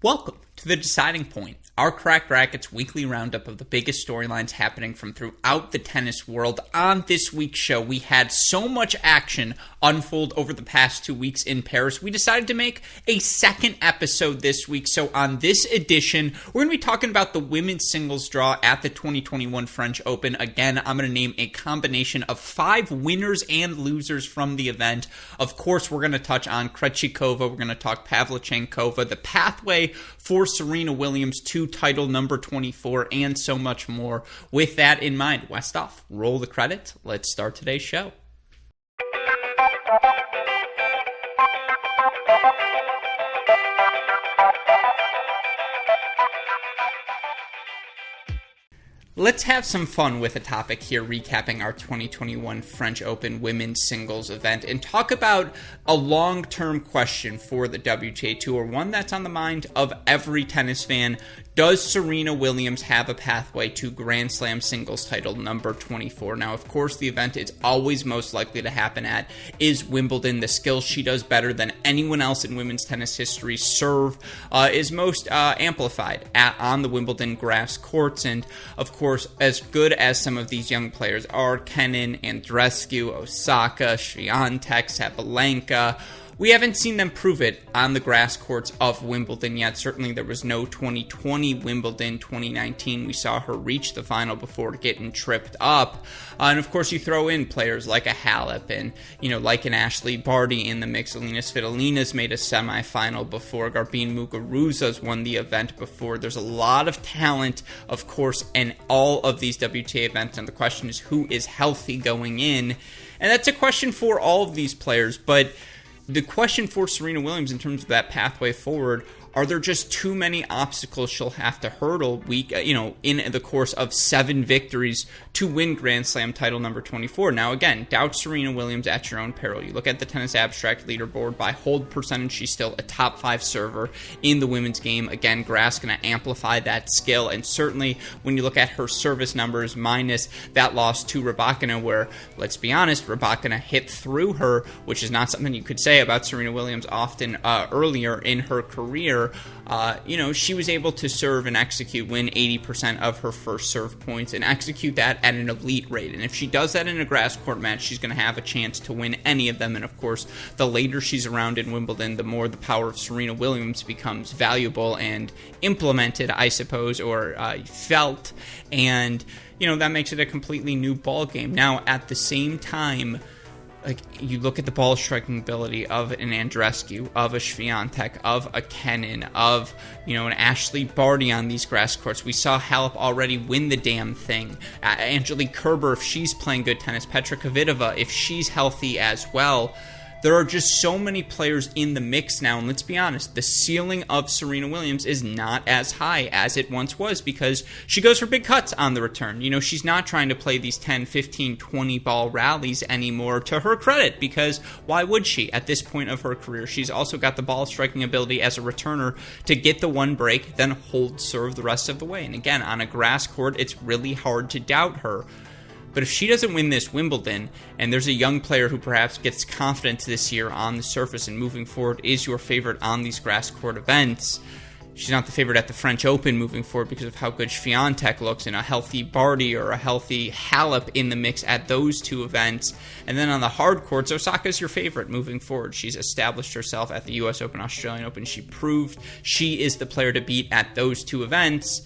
Welcome to The Deciding Point, our Cracked Racquets weekly roundup of the biggest storylines happening from throughout the tennis world. On this week's show, we had so much action unfold over the past 2 weeks in Paris, we decided to make a second episode this week. So on this edition, we're going to be talking about the women's singles draw at the 2021 French Open. Again, I'm going to name a combination of 5 winners and losers from the event. Of course, we're going to touch on Krejcikova, we're going to talk Pavlyuchenkova, the pathway for Serena Williams to title number 24, and so much more. With that in mind, Westoff, roll the credits. Let's start today's show. Let's have some fun with a topic here, recapping our 2021 French Open women's singles event, and talk about a long-term question for the WTA Tour, one that's on the mind of every tennis fan. Does Serena Williams have a pathway to Grand Slam singles title number 24? Now, of course, the event it's always most likely to happen at is Wimbledon. The skill she does better than anyone else in women's tennis history. Serve is most amplified on the Wimbledon grass courts, and of course, as good as some of these young players are, Kenin, Andreescu, Osaka, Swiatek, Sabalenka, we haven't seen them prove it on the grass courts of Wimbledon yet. Certainly there was no 2020 Wimbledon. 2019 we saw her reach the final before getting tripped up. And of course you throw in players like a Halep and, like an Ashley Barty in the mix. Alina Svitolina's made a semifinal before. Garbine Muguruza's won the event before. There's a lot of talent, of course, in all of these WTA events. And the question is, who is healthy going in? And that's a question for all of these players, but the question for Serena Williams in terms of that pathway forward, are there just too many obstacles she'll have to hurdle in the course of 7 victories to win Grand Slam title number 24? Now, again, doubt Serena Williams at your own peril. You look at the Tennis Abstract leaderboard, by hold percentage, she's still a top 5 server in the women's game. Again, grass going to amplify that skill, and certainly when you look at her service numbers minus that loss to Rybakina, where, let's be honest, Rybakina hit through her, which is not something you could say about Serena Williams often earlier in her career. She was able to serve and win 80% of her first serve points and execute that at an elite rate. And if she does that in a grass court match, she's going to have a chance to win any of them. And of course, the later she's around in Wimbledon, the more the power of Serena Williams becomes valuable and implemented, I suppose, or felt. And, that makes it a completely new ball game. Now, at the same time, you look at the ball striking ability of an Andreescu, of a Swiatek, of a Kenin, of, an Ashley Barty on these grass courts. We saw Halep already win the damn thing. Angelique Kerber, if she's playing good tennis. Petra Kvitova, if she's healthy as well. There are just so many players in the mix now, and let's be honest, the ceiling of Serena Williams is not as high as it once was because she goes for big cuts on the return. She's not trying to play these 10, 15, 20 ball rallies anymore, to her credit, because why would she at this point of her career? She's also got the ball striking ability as a returner to get the one break, then hold serve the rest of the way. And again, on a grass court, it's really hard to doubt her. But if she doesn't win this Wimbledon, and there's a young player who perhaps gets confidence this year on the surface and moving forward is your favorite on these grass court events, she's not the favorite at the French Open moving forward because of how good Swiatek looks, and a healthy Barty or a healthy Halep in the mix at those 2 events. And then on the hard courts, Osaka's your favorite moving forward. She's established herself at the US Open, Australian Open. She proved she is the player to beat at those 2 events.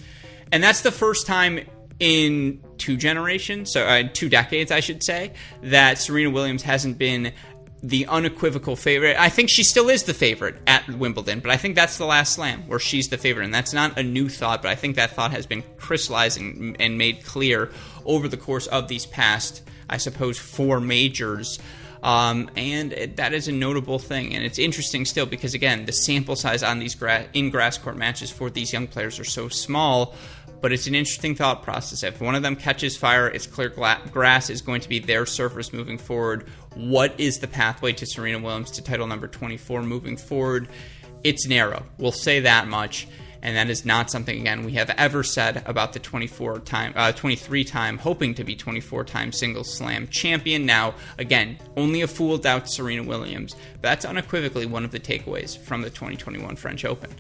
And that's the first time in 2 decades, I should say, that Serena Williams hasn't been the unequivocal favorite. I think she still is the favorite at Wimbledon, but I think that's the last slam where she's the favorite, and that's not a new thought, but I think that thought has been crystallizing and made clear over the course of these past, I suppose, 4 majors. And that is a notable thing, and it's interesting still because, again, the sample size on these grass court matches for these young players are so small. But it's an interesting thought process. If one of them catches fire, it's clear grass is going to be their surface moving forward. What is the pathway to Serena Williams to title number 24 moving forward? It's narrow. We'll say that much. And that is not something, again, we have ever said about the 23-time, hoping to be 24-time singles slam champion. Now, again, only a fool doubts Serena Williams. But that's unequivocally one of the takeaways from the 2021 French Open.